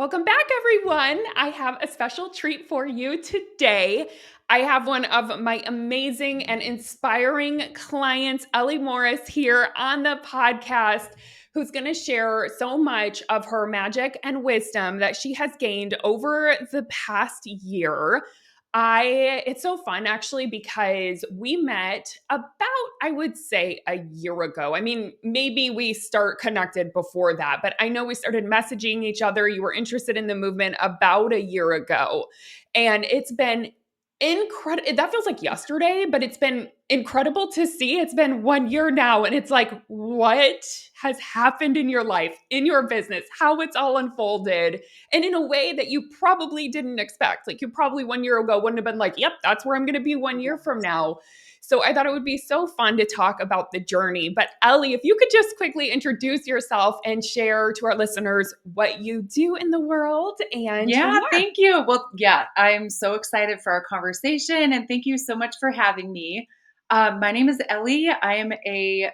Welcome back, everyone. I have a special treat for you today. I have one of my amazing and inspiring clients, Ellie Morris, here on the podcast, who's going to share so much of her magic and wisdom that she has gained over the past year. It's so fun actually because we met about, I would say, a year ago. I mean, maybe we start connected before that, but I know we started messaging each other. You were interested in the movement about a year ago. And it's been incredible. That feels like yesterday, but it's been incredible to see. It's been 1 year now. And it's like, what has happened in your life, in your business, how it's all unfolded, and in a way that you probably didn't expect. Like, you probably 1 year ago wouldn't have been like, yep, that's where I'm going to be 1 year from now. So I thought it would be so fun to talk about the journey. But Ellie, if you could just quickly introduce yourself and share to our listeners what you do in the world and who Yeah, you are. thank you. Well, yeah, I'm so excited for our conversation and thank you so much for having me. My name is Ellie. I am a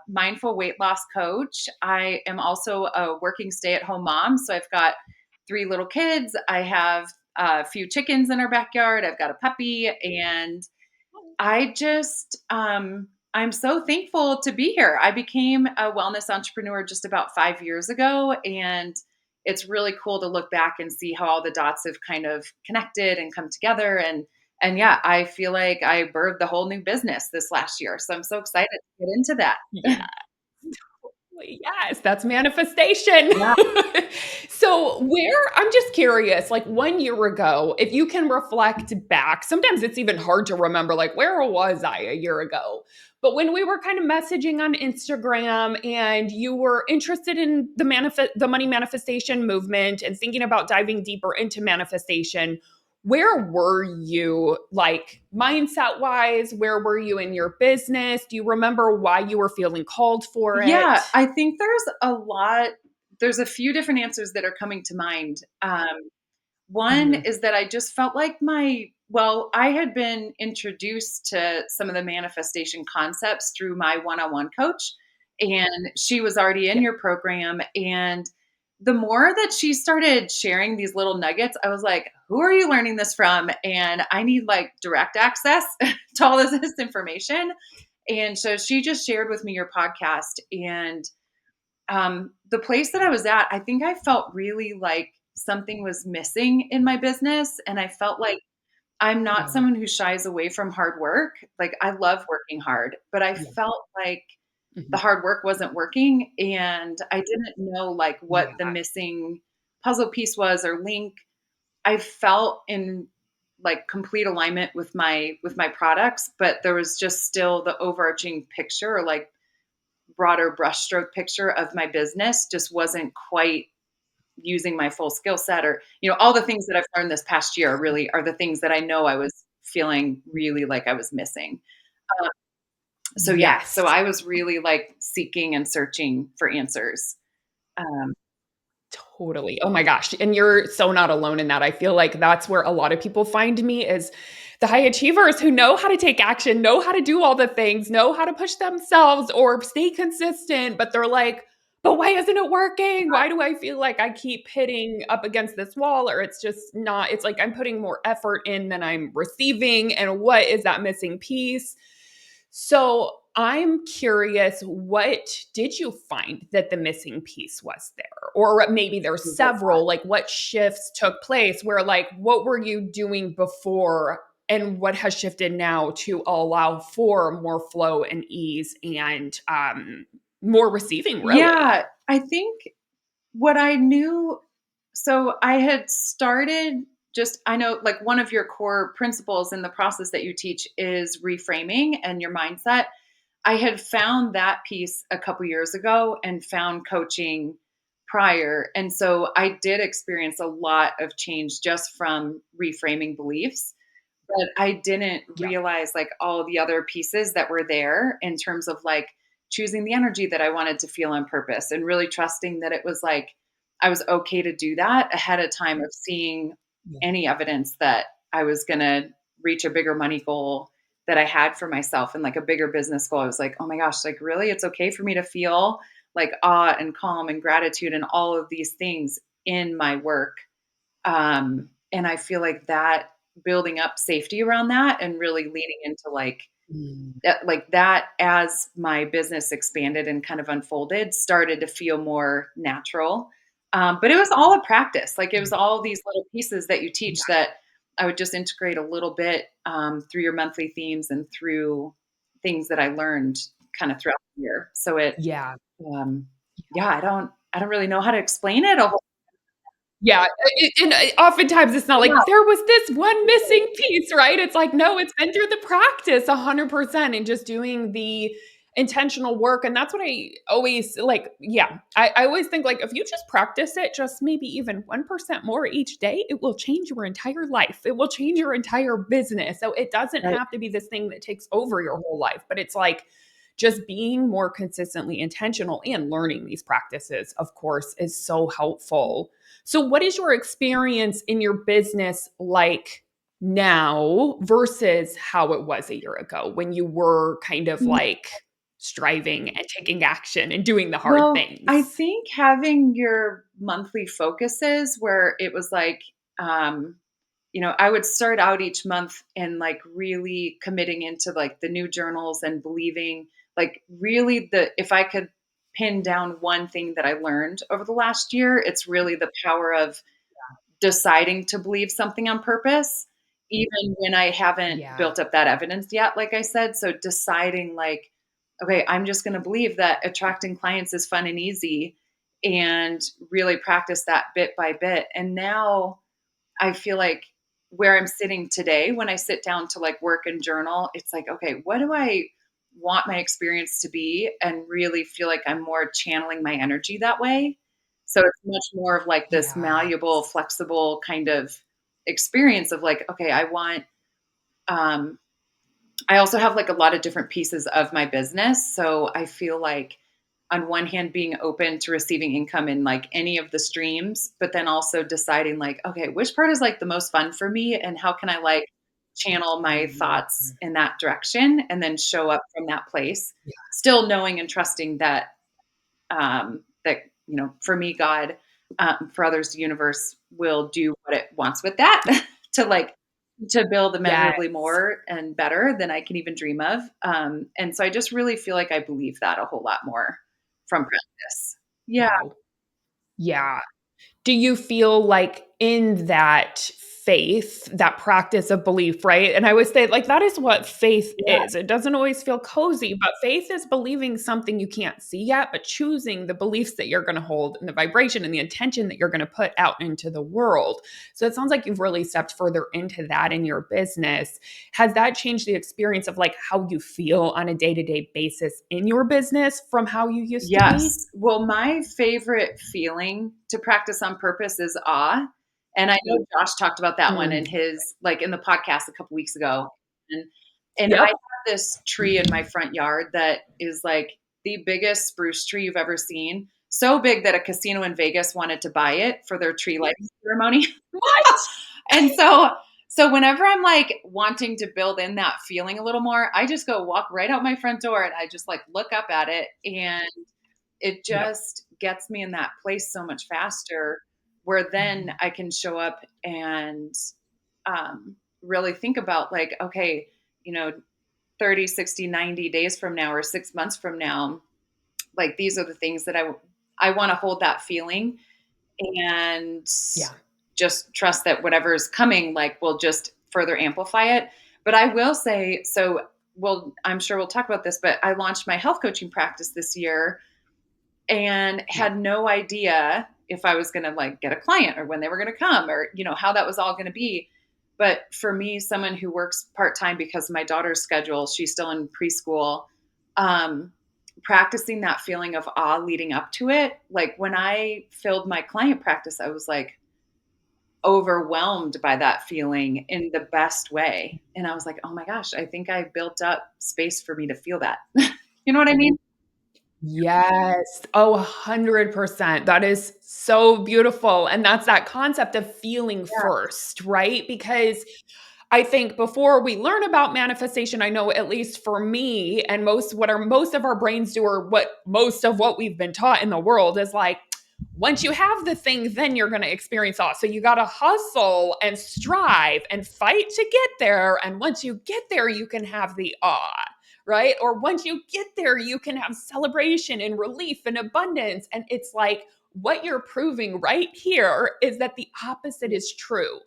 mindful weight loss coach. I am also a working stay at home mom. So I've got three little kids. I have a few chickens in our backyard. I've got a puppy. And I'm so thankful to be here. I became a wellness entrepreneur just about 5 years ago. And it's really cool to look back and see how all the dots have kind of connected and come together. And yeah, I feel like I birthed the whole new business this last year. So I'm so excited to get into that. Yeah. Yes, that's manifestation. Yeah. So, I'm just curious, like 1 year ago, if you can reflect back, sometimes it's even hard to remember, like, where was I a year ago? But when we were kind of messaging on Instagram and you were interested in the money manifestation movement and thinking about diving deeper into manifestation, where were you, like, mindset wise? Where were you in your business? Do you remember why you were feeling called for Yeah, it? I think there's a few different answers that are coming to mind. One Mhm. is that I just felt like I had been introduced to some of the manifestation concepts through my one on one coach, and she was already in Yeah. your program. And the more that she started sharing these little nuggets, I was like, who are you learning this from? And I need like direct access to all this information. And so she just shared with me your podcast. And the place that I was at, I think I felt really like something was missing in my business. And I felt like I'm not Yeah. someone who shies away from hard work. Like I love working hard, but I Yeah. felt like the Mhm. hard work wasn't working. And I didn't know like what the Yeah. missing puzzle piece was or link. I felt in like complete alignment with my products, but there was just still the overarching picture or like broader brushstroke picture of my business just wasn't quite using my full skill set or all the things that I've learned this past year really are the things that I know I was feeling really like I was missing. Uh, so yeah, so Yes. I was really like seeking and searching for answers. Um, Totally. Oh my gosh. And you're so not alone in that. I feel like that's where a lot of people find me, is the high achievers who know how to take action, know how to do all the things, know how to push themselves or stay consistent, but they're like, but why isn't it working? Why do I feel like I keep hitting up against this wall, or it's just not, it's like I'm putting more effort in than I'm receiving. And what is that missing piece? So I'm curious, what did you find that the missing piece was there? Or maybe there's several, like what shifts took place where, like, what were you doing before and what has shifted now to allow for more flow and ease and more receiving, really? yeah, I think what I knew, so I had started just, I know like one of your core principles in the process that you teach is reframing and your mindset. I had found that piece a couple years ago and found coaching prior. And so I did experience a lot of change just from reframing beliefs. But I didn't Yeah. realize like all the other pieces that were there in terms of like choosing the energy that I wanted to feel on purpose and really trusting that it was like I was okay to do that ahead of time of seeing Yeah. any evidence that I was going to reach a bigger money goal that I had for myself and like a bigger business goal. I was like, oh my gosh, like really, it's okay for me to feel like awe and calm and gratitude and all of these things in my work. And I feel like that building up safety around that and really leaning into Mm. like that as my business expanded and kind of unfolded started to feel more natural. But it was all a practice. Like it was all these little pieces that you Yeah. teach that I would just integrate a little bit through your monthly themes and through things that I learned kind of throughout the year. So Yeah. um, yeah, I don't really know how to explain it. A whole, Yeah, and oftentimes it's not yeah, like, "There was this one missing piece," right? It's like, no, it's been through the practice 100% and just doing the intentional work, and that's what I always like yeah, I always think, like, if you just practice it just maybe even 1% more each day, it will change your entire life. It will change your entire business, so it doesn't right. have to be this thing that takes over your whole life, but it's like, just being more consistently intentional and learning these practices, of course, is so helpful. So, what is your experience in your business like now versus how it was a year ago when you were kind of like striving and taking action and doing the hard Well, I things? think having your monthly focuses where it was like, um, I would start out each month and like really committing into like the new journals and believing like really if I could pin down one thing that I learned over the last year, it's really the power of deciding to believe something on purpose, even when I haven't Yeah. built up that evidence yet, like I said. So deciding like, okay, I'm just going to believe that attracting clients is fun and easy and really practice that bit by bit. And now I feel like where I'm sitting today, when I sit down to like work and journal, it's like, okay, what do I want my experience to be? And really feel like I'm more channeling my energy that way. So it's much more of like this malleable, Yes. flexible kind of experience of like, okay, um, I also have like a lot of different pieces of my business. So I feel like on one hand being open to receiving income in like any of the streams, but then also deciding like, okay, which part is like the most fun for me and how can I like channel my Mhm. thoughts in that direction and then show up from that place, Yeah. still knowing and trusting that that for me God, for others the universe will do what it wants with that to like to build immeasurably Yes. more and better than I can even dream of. And so I just really feel like I believe that a whole lot more from practice. Yeah. Wow. Yeah. Do you feel like in that faith, that practice of belief, right? And I always say, like, that is what faith Yeah. is. It doesn't always feel cozy, but faith is believing something you can't see yet, but choosing the beliefs that you're going to hold and the vibration and the intention that you're going to put out into the world. So it sounds like you've really stepped further into that in your business. Has that changed the experience of like how you feel on a day to day basis in your business from how you used to be? Yes. Well, my favorite feeling to practice on purpose is awe. And I know Josh talked about that one Mm. in his like in the podcast a couple weeks ago. And I Yep. have this tree in my front yard that is like the biggest spruce tree you've ever seen. So big that a casino in Vegas wanted to buy it for their tree lighting ceremony. What? And so whenever I'm like wanting to build in that feeling a little more, I just go walk right out my front door and I just like look up at it and it Yep. just gets me in that place so much faster where then I can show up and really think about like, okay, you know, 30, 60, 90 days from now or 6 months from now, like these are the things that I want to hold that feeling and Yeah. just trust that whatever is coming like will just further amplify it. But I will say, so I'm sure we'll talk about this, but I launched my health coaching practice this year and Yeah. had no idea if I was going to like get a client or when they were going to come or how that was all going to be. But for me, someone who works part-time because of my daughter's schedule, she's still in preschool, um, practicing that feeling of awe leading up to it. Like when I filled my client practice, I was like overwhelmed by that feeling in the best way. And I was like, oh my gosh, I think I built up space for me to feel that. You know what I mean? Yes. Oh, 100%. That is so beautiful. And that's that concept of feeling Yeah. first, right? Because I think before we learn about manifestation, I know at least for me and most of our brains do or what most of what we've been taught in the world is like, Once you have the thing, then you're going to experience awe. So you got to hustle and strive and fight to get there. And once you get there, you can have the awe, right? Or once you get there, you can have celebration and relief and abundance. And it's like what you're proving right here is that the opposite is true.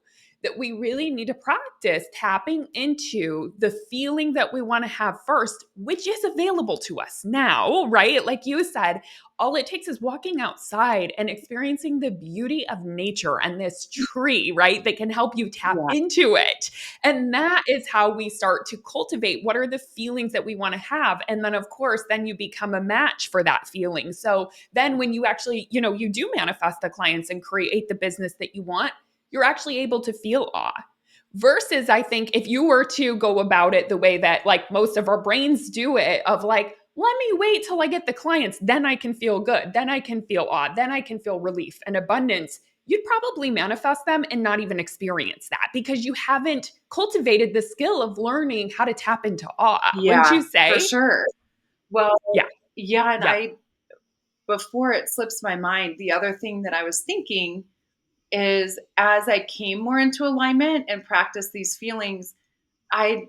That we really need to practice tapping into the feeling that we want to have first, which is available to us now, right? Like you said, all it takes is walking outside and experiencing the beauty of nature and this tree, right? That can help you tap Yeah. into it. And that is how we start to cultivate what are the feelings that we want to have. And then, of course, then you become a match for that feeling. So then when you actually, you do manifest the clients and create the business that you want, you're actually able to feel awe. Versus, I think if you were to go about it the way that like most of our brains do it, of like, let me wait till I get the clients, then I can feel good, then I can feel awe, then I can feel relief and abundance, you'd probably manifest them and not even experience that because you haven't cultivated the skill of learning how to tap into awe, wouldn't Yeah, you for say? sure. Well, Yeah. yeah, and Yep. I before it slips my mind, the other thing that I was thinking is as I came more into alignment and practiced these feelings, I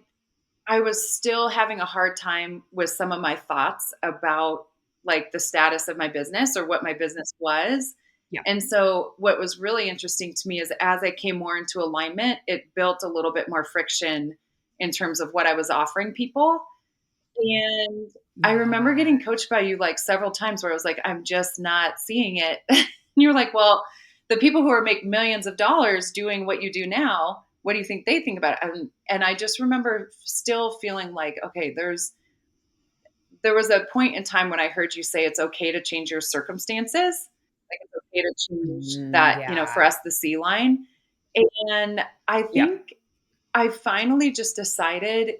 I was still having a hard time with some of my thoughts about like the status of my business or what my business was. Yep. And so what was really interesting to me is as I came more into alignment, it built a little bit more friction in terms of what I was offering people. And I remember Yeah. getting coached by you like several times where I was like, I'm just not seeing it. And you were like, well, the people who are make millions of dollars doing what you do now, what do you think they think about it? And I just remember still feeling like, okay, there was a point in time when I heard you say it's okay to change your circumstances. Like it's okay to change that, for Yeah. us, the sea line. And I Yep. think I finally just decided,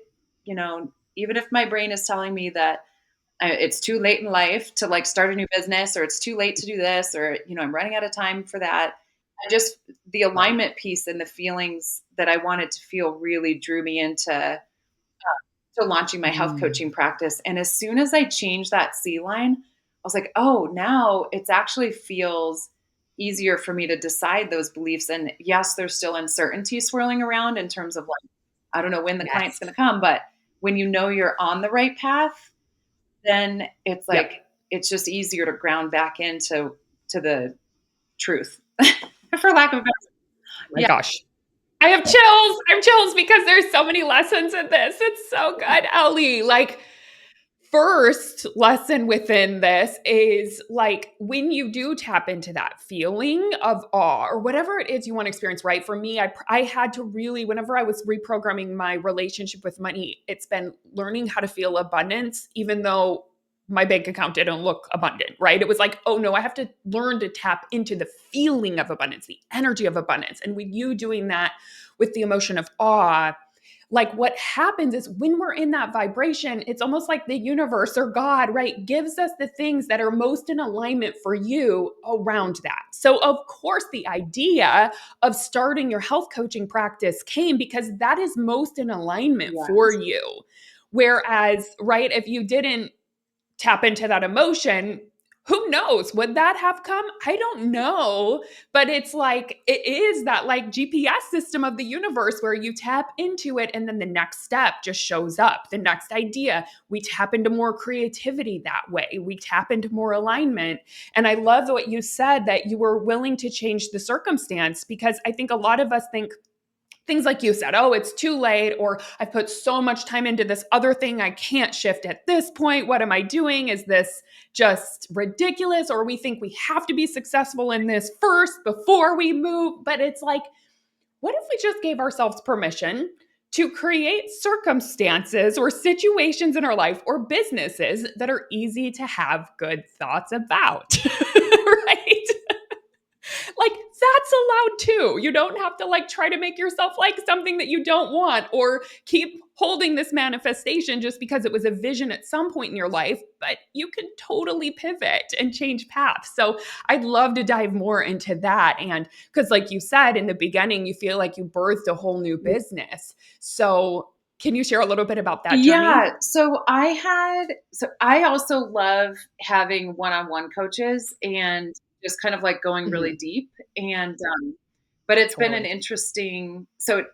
even if my brain is telling me that it's too late in life to like start a new business or it's too late to do this or, I'm running out of time for that. I just, the Right. alignment piece and the feelings that I wanted to feel really drew me into to launching my health Mm. coaching practice. And as soon as I changed that C line, I was like, oh, now it's actually feels easier for me to decide those beliefs. And yes, there's still uncertainty swirling around in terms of like, I don't know when the client's Yes. going to come, but when you know you're on the right path, then it's Yep. like it's just easier to ground back into the truth, for lack of a better. Oh my Yeah, gosh. I have chills. I have chills because there's so many lessons in this. It's so good, Ellie. Like, first lesson within this is like when you do tap into that feeling of awe or whatever it is you want to experience, right? For me, I had to really, whenever I was reprogramming my relationship with money, it's been learning how to feel abundance, even though my bank account didn't look abundant, right? It was like, oh no, I have to learn to tap into the feeling of abundance, the energy of abundance. And with you doing that with the emotion of awe, like what happens is when we're in that vibration, it's almost like the universe or God, right, gives us the things that are most in alignment for you around that. So, of course, the idea of starting your health coaching practice came because that is most in alignment for yes, you. Whereas, right, if you didn't tap into that emotion, who knows, would that have come? I don't know, but it's like it is that like GPS system of the universe where you tap into it and then the next step just shows up, the next idea. We tap into more creativity that way, we tap into more alignment. And I love what you said, that you were willing to change the circumstance, because I think a lot of us think things like you said, oh, it's too late, or I've put so much time into this other thing, I can't shift at this point. What am I doing? Is this just ridiculous? Or we think we have to be successful in this first before we move. But it's like, what if we just gave ourselves permission to create circumstances or situations in our life or businesses that are easy to have good thoughts about? Right? Like that's allowed too. You don't have to like try to make yourself like something that you don't want or keep holding this manifestation just because it was a vision at some point in your life, but you can totally pivot and change paths. So I'd love to dive more into that. And because, like you said in the beginning, you feel like you birthed a whole new business. So can you share a little bit about that journey? yeah. So I also love having one-on-one coaches, and just kind of like going really Mhm. deep. And, but it's been an Totally. interesting, so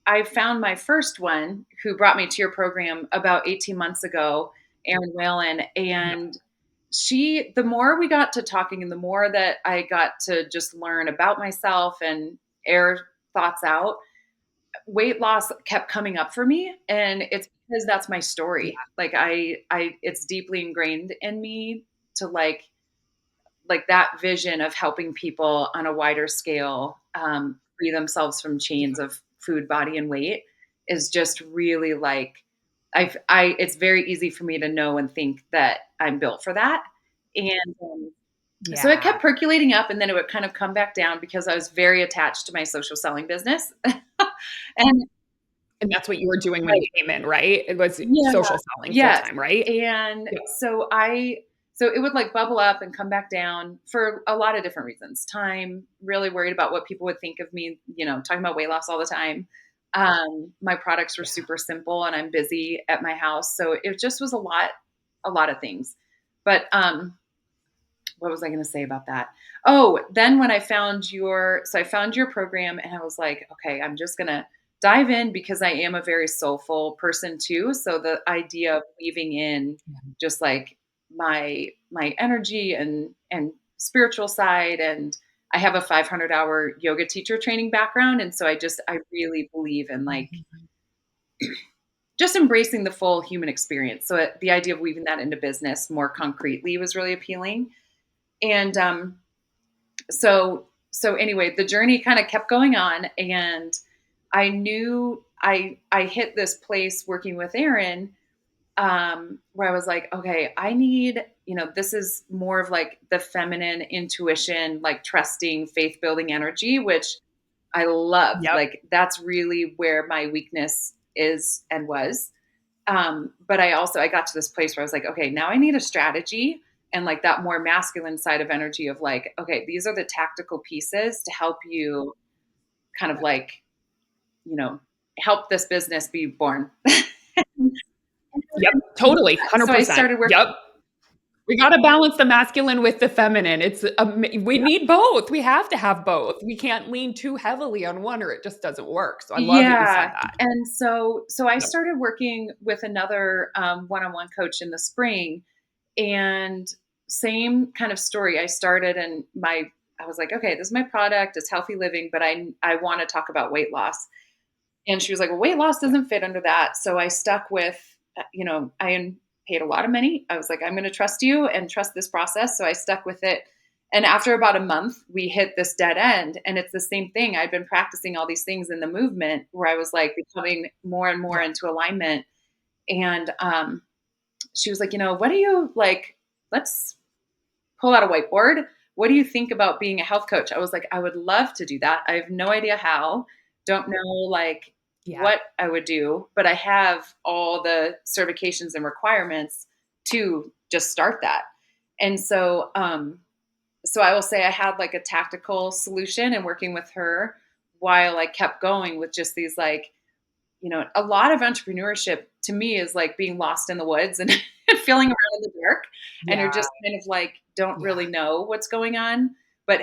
I found my first one who brought me to your program about 18 months ago, Erin Whalen. Yeah. And the more we got to talking and the more that I got to just learn about myself and air thoughts out, weight loss kept coming up for me. And it's because that's my Yeah. story. Like it's deeply ingrained in me to like that vision of helping people on a wider scale free themselves from chains Yeah. of food, body, and weight is just really like it's very easy for me to know and think that I'm built for that. And so it Yeah. kept percolating up, and then it would kind of come back down because I was very attached to my social selling business. And And that's what you were doing when you right. came in, right? It was Yeah. social selling full Yes. time, right? And Yep. so it would like bubble up and come back down for a lot of different reasons. Time, really worried about what people would think of me, talking about weight loss all the time. My products were Yeah. super simple and I'm busy at my house. So it just was a lot of things. But what was I going to say about that? Oh, then when I found your program and I was like, okay, I'm just going to dive in because I am a very soulful person too. So the idea of weaving in Yeah. just like my energy and spiritual side, and I have a 500-hour yoga teacher training background, and so I really believe in like Mhm. just embracing the full human experience. So the idea of weaving that into business more concretely was really appealing. And so anyway, the journey kind of kept going on, and I knew I hit this place working with Aaron, where I was like, okay, I need, this is more of like the feminine intuition, like trusting, faith building energy, which I love. Yep. Like that's really where my weakness is and was. But I got to this place where I was like, okay, now I need a strategy and like that more masculine side of energy of like, okay, these are the tactical pieces to help you kind of like, you know, help this business be born. Yep. Totally. So I 100%. started working. Yep. We gotta balance the masculine with the feminine. We Yeah. need both. We have to have both. We can't lean too heavily on one or it just doesn't work. So I love that you said Yeah. that. And so I Yep. started working with another one-on-one coach in the spring, and same kind of story. I was like, okay, this is my product. It's healthy living, but I want to talk about weight loss. And she was like, well, weight loss Yep. doesn't fit under that. So I stuck with, I paid a lot of money. I was like, I'm going to trust you and trust this process. So I stuck with it. And after about a month, we hit this dead end. And it's the same thing. I'd been practicing all these things in the movement where I was like becoming more and more Yep. into alignment. And she was like, what do you like? Let's pull out a whiteboard. What do you think about being a health coach? I was like, I would love to do that. I have no idea how. Don't know like Yeah. what I would do, but I have all the certifications and requirements to just start that. And so I will say I had like a tactical solution and working with her while I kept going with just these like, a lot of entrepreneurship to me is like being lost in the woods and feeling around in the dark. And you're Yeah. just kind of like, don't Yeah. really know what's going on, but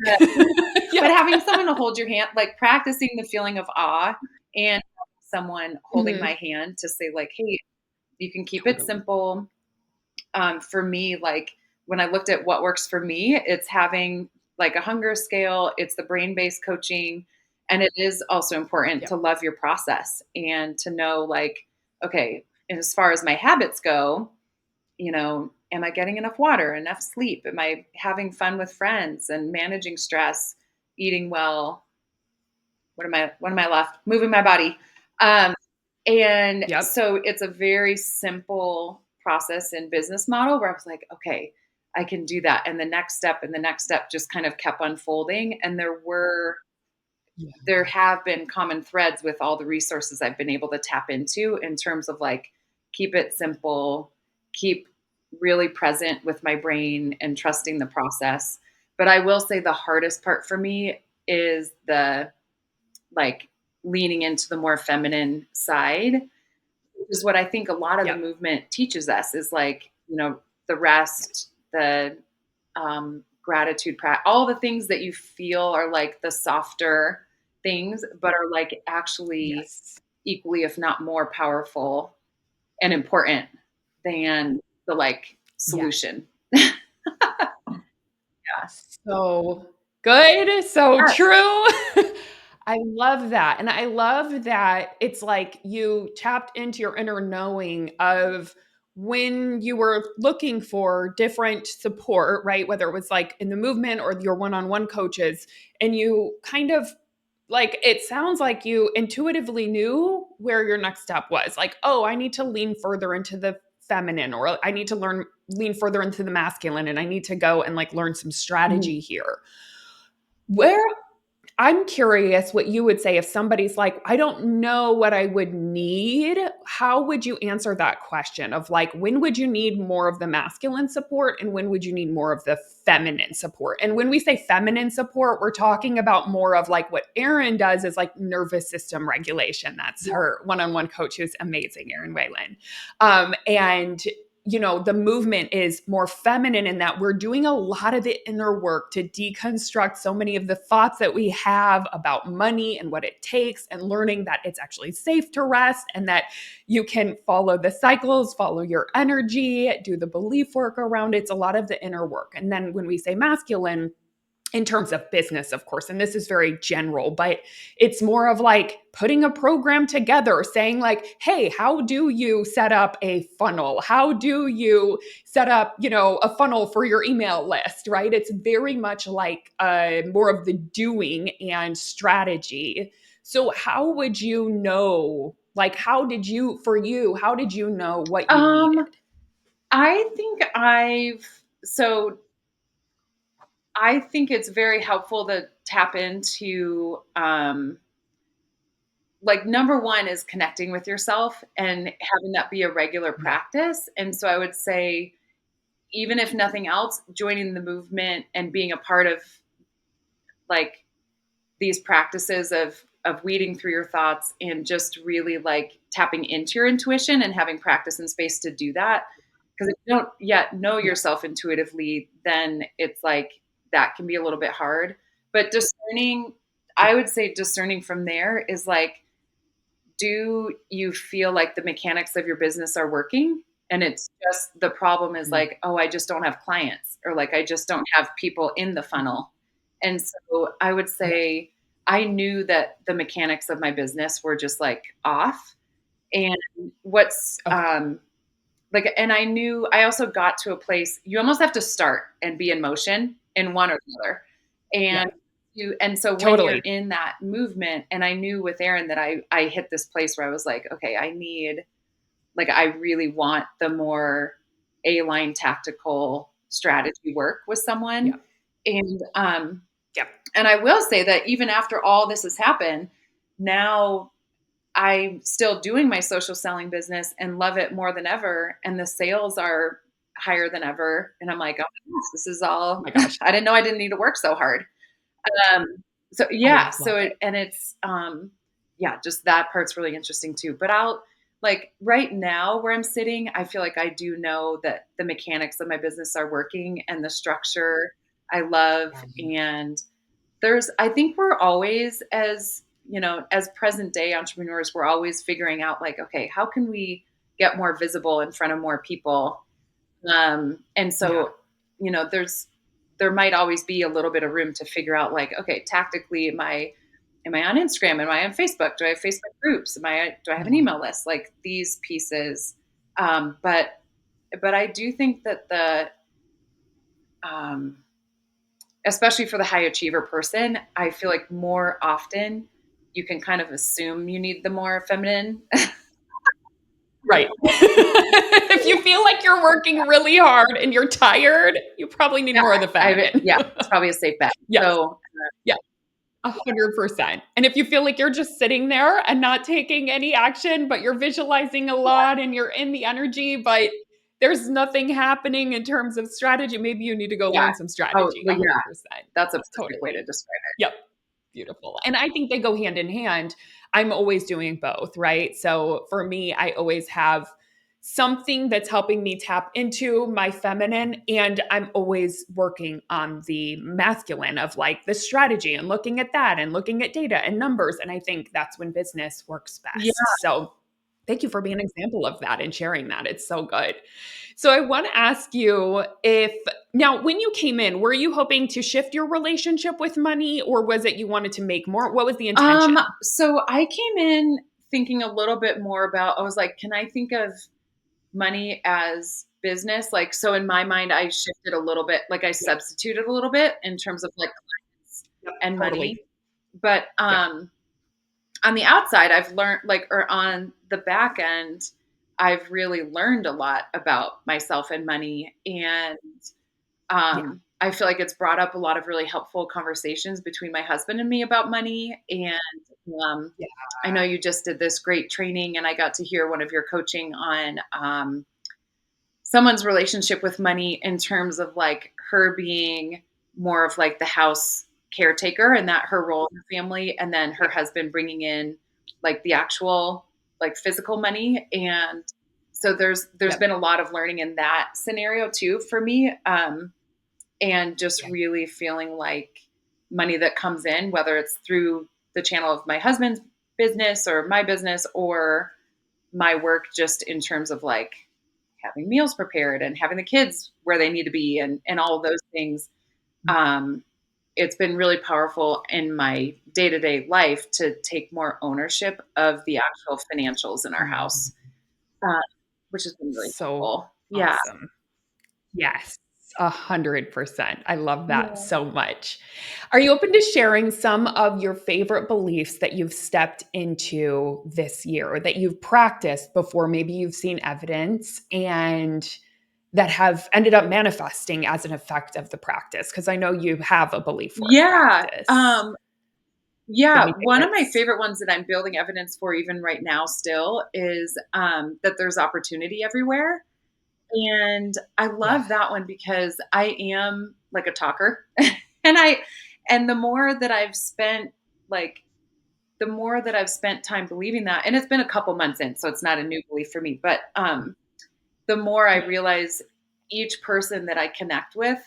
but Yep. having someone to hold your hand, like practicing the feeling of awe and someone holding my Mhm. hand to say like, hey, you can keep it Totally. simple. For me, like when I looked at what works for me, it's having like a hunger scale, it's the brain based coaching. And it is also important to Yep. love your process and to know, like, okay, as far as my habits go, am I getting enough water, enough sleep? Am I having fun with friends and managing stress, eating well? What am I left? Moving my body. Um, and Yep. so it's a very simple process and business model where I was like, okay, I can do that. And the next step just kind of kept unfolding. And Yeah. there have been common threads with all the resources I've been able to tap into in terms of like, keep it simple, keep really present with my brain and trusting the process. But I will say the hardest part for me is the like leaning into the more feminine side, which is what I think a lot of the Yep. movement teaches us is like, the rest, the gratitude practice, all the things that you feel are like the softer things, but are like actually Yes. equally, if not more powerful and important than the like Yes. solution. Yeah. So good, so Yes. true. I love that, and I love that it's like you tapped into your inner knowing of when you were looking for different support, right? Whether it was like in the movement or your one-on-one coaches, and you kind of like it sounds like you intuitively knew where your next step was. Like, oh, I need to lean further into the feminine, or I need to lean further into the masculine, and I need to go and like learn some Mhm. strategy here. Where I'm curious what you would say if somebody's like, I don't know what I would need. How would you answer that question of like, when would you need more of the masculine support and when would you need more of the feminine support? And when we say feminine support, we're talking about more of like what Erin does is like nervous system regulation. That's Yeah. her one on one coach who's amazing, Erin Whalen. And the movement is more feminine in that we're doing a lot of the inner work to deconstruct so many of the thoughts that we have about money and what it takes, and learning that it's actually safe to rest and that you can follow the cycles, follow your energy, do the belief work around it. It's a lot of the inner work. And then when we say masculine, in terms of business, of course, and this is very general, but it's more of like putting a program together, saying like, hey, how do you set up a funnel? How do you set up, a funnel for your email list, right? It's very much like more of the doing and strategy. So how would you know, like, how did you know what you needed? Um, I think I think it's very helpful to tap into like number one is connecting with yourself and having that be a regular Yeah. practice. And so I would say, even if nothing else, joining the movement and being a part of like these practices of weeding through your thoughts and just really like tapping into your intuition and having practice and space to do that. Because if you don't yet know Yeah. yourself intuitively, then it's like that can be a little bit hard. But discerning, I Yeah. would say discerning from there is like, do you feel like the mechanics of your business are working? And it's just the problem is Mm. like, oh, I just don't have clients, or like, I just don't have people in the funnel. And so I would Yeah. say I knew that the mechanics of my business were just like off. And what's Okay. like, and I knew I also got to a place you almost have to start and be in motion in one or the other. Yeah. And so when you're Totally. in that movement, and I knew with Aaron that I hit this place where I was like, okay, I really want the more A-line tactical strategy work with Yeah. someone. And Yeah. and I will say that even after all this has happened, now I'm still doing my social selling business and love it more than ever. And the sales are higher than ever. And I'm like, oh, my gosh, this is Oh all, my gosh. I didn't know I didn't need to work so hard. Um, so I yeah, love it. yeah, just that part's really interesting too. But I'll like right now where I'm sitting, I feel like I do know that the mechanics of my business are working and the structure I love. Yeah. And I think we're always, as as present day entrepreneurs, we're always figuring out like, okay, how can we get more visible in front of more people? And Yeah. so, there might always be a little bit of room to figure out like, okay, tactically, am I on Instagram? Am I on Facebook? Do I have Facebook groups? Do I have an Yeah. email list? Like these pieces. But I do think that um, especially for the high achiever person, I feel like more often you can kind of assume you need the more feminine. Right. If you feel like you're working really hard and you're tired, you probably need Yeah, more of the feminine. yeah, it's probably a safe bet. Yes. So Yeah. 100%. And if you feel like you're just sitting there and not taking any action, but you're visualizing a lot and you're in the energy, but there's nothing happening in terms of strategy, maybe you need to go yeah. learn some Oh, strategy. well, yeah, 100%. that's a perfect way to Totally. describe it. Yep. Beautiful. And I think they go hand in hand. I'm always doing both, right? So for me, I always have something that's helping me tap into my feminine. And I'm always working on the masculine of like the strategy and looking at that and looking at data and numbers. And I think that's when business works Yeah. best. So thank you for being an example of that and sharing that. It's so good. So I want to ask you if now, when you came in, were you hoping to shift your relationship with money, or was it you wanted to make more? What was the intention? So I came in thinking a little bit more about, I was like, can I think of money as business? Like, so in my mind, I shifted a little bit, like I Yep. substituted a little bit in terms of like clients Yep. and Totally. money. But Yep. on the outside, I've learned like, or on the back end, I've really learned a lot about myself and money. And Yeah. I feel like it's brought up a lot of really helpful conversations between my husband and me about money. And Yeah. I know you just did this great training, and I got to hear one of your coaching on someone's relationship with money in terms of like her being more of like the house caretaker and that her role in the family, and then her Yep. husband bringing in like the actual like physical money. And so there's Yep. been a lot of learning in that scenario too for me, and just Yep. really feeling like money that comes in, whether it's through the channel of my husband's business or my business or my work, just in terms of like having meals prepared and having the kids where they need to be, and all of those things. Um, it's been really powerful in my day-to-day life to take more ownership of the actual financials in our house, uh, which has been really So helpful. Yeah. awesome. Yes, 100%. I love that Yeah. so much. Are you open to sharing some of your favorite beliefs that you've stepped into this year or that you've practiced before maybe you've seen evidence and that have ended up manifesting as an effect of the practice? Because I know you have a belief work Yeah. practice. Give Yeah. me One of my tips. favorite ones that I'm building evidence for even right now still is that there's opportunity everywhere. And I Yeah. love that one because I am like a talker. and I and like the more that I've spent time believing that, and it's been a couple months in, so it's not a new belief for me, but the more I Yeah. realize each person that I connect with,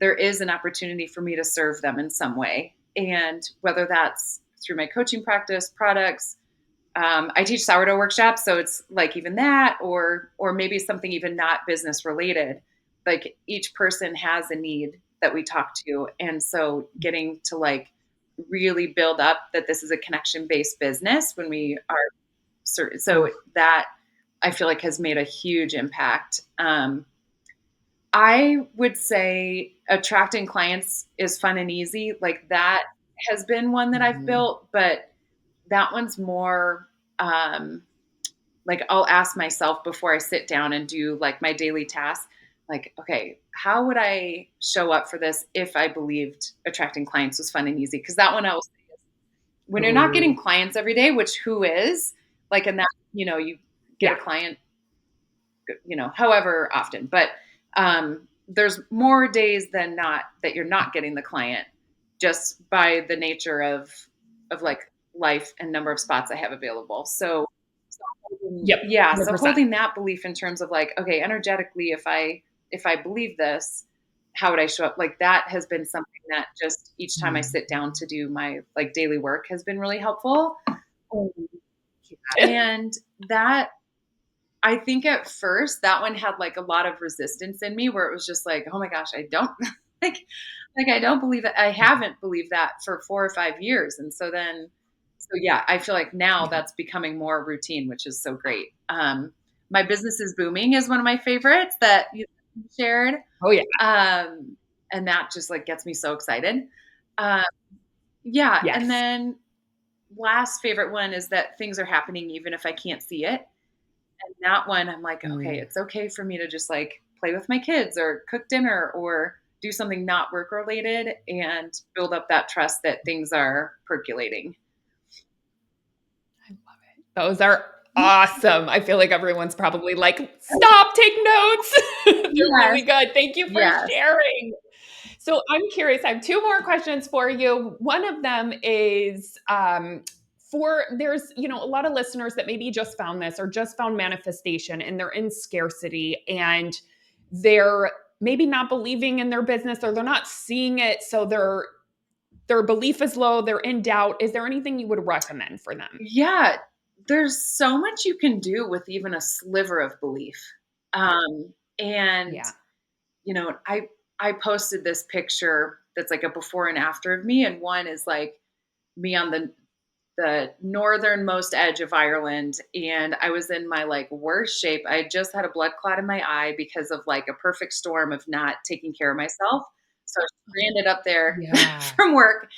there is an opportunity for me to serve them in some way. And whether that's through my coaching practice, products, I teach sourdough workshops, so it's like even that, or maybe something even not business related. Like each person has a need that we talk to, and so getting to like really build up that this is a connection based business when we are certain. So Oh. that I feel like has made a huge impact. I would say attracting clients is fun and easy. Like that has been one that I've Mhm. built, but that one's more um, like I'll ask myself before I sit down and do like my daily tasks, like, okay, how would I show up for this if I believed attracting clients was fun and easy? Because that one I was when you're not getting Ooh. clients every day, which who is like, and that you get a Yeah. client however often. But there's more days than not that you're not getting the client just by the nature of like life and number of spots I have available. So Yep. yeah, so 100%. holding that belief in terms of like, okay, energetically, if I believe this, how would I show up? Like that has been something that just each time I Mm. sit down to do my like daily work has been really helpful. Um, Yeah. And that I think at first that one had like a lot of resistance in me where it was just like, oh my gosh, I don't like I don't believe that. I haven't believed that for 4 or 5 years. And so yeah, I feel like now Yeah. that's becoming more routine, which is so great. My business is booming is one of my favorites that you shared. Oh, yeah. Um, and that just like gets me so excited. Um, yeah. And Yes. then last favorite one is that things are happening even if I can't see it. And that one, I'm like, okay, Mm. it's okay for me to just like play with my kids or cook dinner or do something not work related and build up that trust that things are percolating. I love it. Those are awesome. I feel like everyone's probably like, "Stop, take notes." They're really Yes. good. Thank you for Yes. sharing. So I'm curious, I have 2 more questions for you. One of them is, for there's, a lot of listeners that maybe just found this or just found manifestation and they're in scarcity and they're maybe not believing in their business or they're not seeing it, so their belief is low, they're in doubt. Is there anything you would recommend for them? Yeah, there's so much you can do with even a sliver of belief. And Yeah. I posted this picture that's like a before and after of me, and one is like me on the northernmost edge of Ireland, and I was in my like worst shape. I had just had a blood clot in my eye because of like a perfect storm of not taking care of myself. So I was stranded up there Yeah. from work.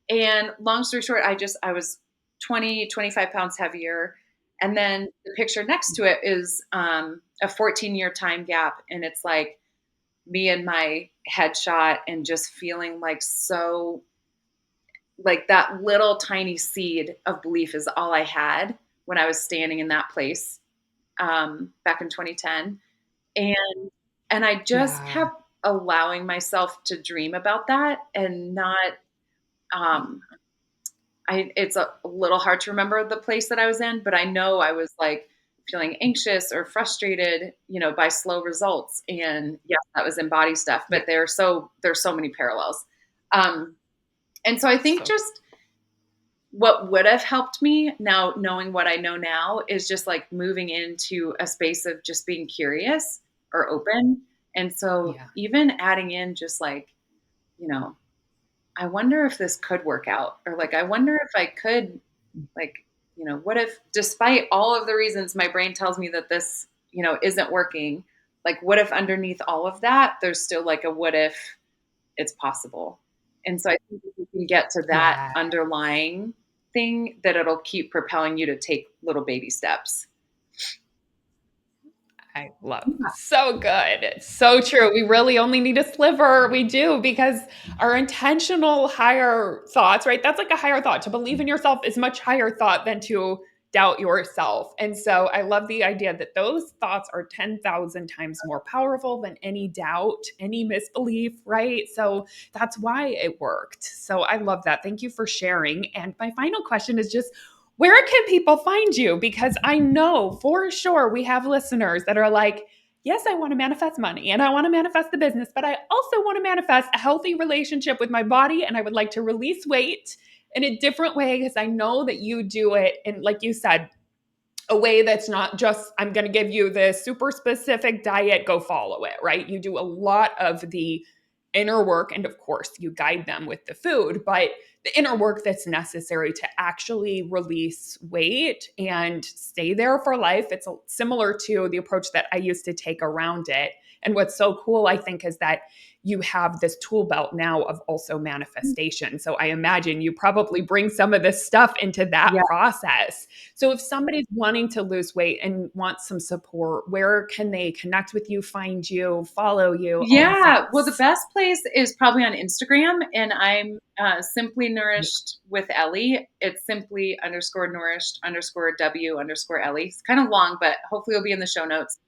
And long story short, I was 20, 25 pounds heavier. And then the picture next to it is a 14-year time gap. And it's like me and my headshot and just feeling like so like that little tiny seed of belief is all I had when I was standing in that place back in 2010. And I just Yeah. kept allowing myself to dream about that and not um it's a little hard to remember the place that I was in, but I know I was like feeling anxious or frustrated, by slow results. And yes, that was in body stuff, Yeah. but there's so many parallels. Um, and so I think So just what would have helped me now, knowing what I know now, is just like moving into a space of just being curious or open. And so yeah. even adding in just like, you know, I wonder if this could work out, or like, I wonder if I could, like, what if, despite all of the reasons my brain tells me that this, isn't working, like, what if underneath all of that, there's still like a what if it's possible? And so I think if you can get to that Yeah. underlying thing, that it'll keep propelling you to take little baby steps. I love. Yeah. So good. It's so true. We really only need a sliver. We do because our intentional higher thoughts, right? That's like a higher thought. To believe in yourself is much higher thought than to doubt yourself. And so I love the idea that those thoughts are 10,000 times more powerful than any doubt, any misbelief, right? So that's why it worked. So I love that. Thank you for sharing. And my final question is just, where can people find you? Because I know for sure we have listeners that are like, yes, I want to manifest money and I want to manifest the business, but I also want to manifest a healthy relationship with my body and I would like to release weight in a different way because I know that you do it. And like you said, a way that's not just, I'm going to give you this super specific diet, go follow it, right? You do a lot of the inner work. And of course, you guide them with the food, but the inner work that's necessary to actually release weight and stay there for life. It's similar to the approach that I used to take around it. And what's so cool, I think, is that you have this tool belt now of also manifestation. So I imagine you probably bring some of this stuff into that Yeah. process. So if somebody's wanting to lose weight and wants some support, where can they connect with you, find you, follow you, all the Yeah. Well, the things? best place is probably on Instagram, and I'm simply Yeah. nourished with Ellie. It's simply underscore nourished underscore W underscore Ellie. It's kind of long, but hopefully it'll be in the show notes.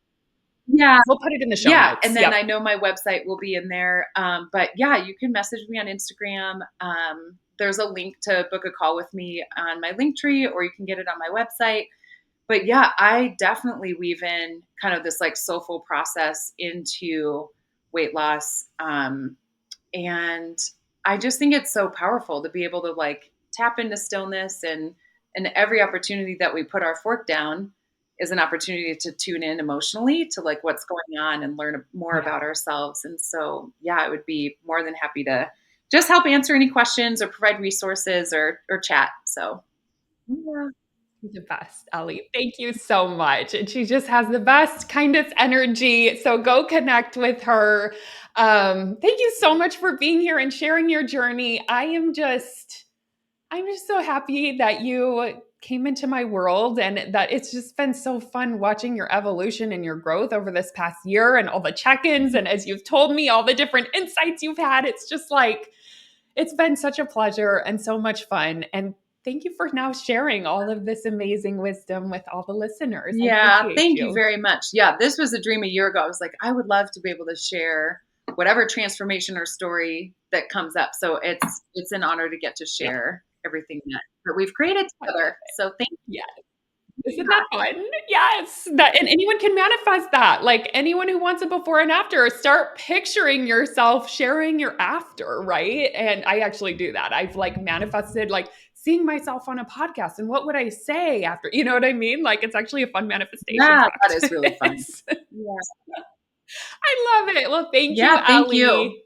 Yeah. We'll put it in the show Yeah. notes. And then I Yep. know my website will be in there. But yeah, you can message me on Instagram. There's a link to book a call with me on my link tree, or you can get it on my website. But yeah, I definitely weave in kind of this like soulful process into weight loss. And I just think it's so powerful to be able to like tap into stillness, and every opportunity that we put our fork down is an opportunity to tune in emotionally to like what's going on and learn more Yeah. about ourselves. And so, yeah, I would be more than happy to just help answer any questions or provide resources or chat. So, yeah. The best, Ellie. Thank you so much. And she just has the best, kindest energy. So go connect with her. Thank you so much for being here and sharing your journey. I'm just so happy that you came into my world and that it's just been so fun watching your evolution and your growth over this past year and all the check-ins. And as you've told me, all the different insights you've had, it's just like, it's been such a pleasure and so much fun. And thank you for now sharing all of this amazing wisdom with all the listeners. I Yeah, appreciate thank you you. very much. Yeah, this was a dream a year ago. I was like, I would love to be able to share whatever transformation or story that comes up. So it's an honor to get to Yeah. share. everything that we've created I love together. it. So thank Yeah. you. Isn't that fun? Yes. That and anyone can manifest that. Like anyone who wants a before and after, start picturing yourself sharing your after, right? And I actually do that. I've like manifested like seeing myself on a podcast and what would I say after? You know what I mean? Like it's actually a fun manifestation Yeah, that is really fun. practice. Yeah. I love it. Well, thank you, Yeah, thank you. Ellie.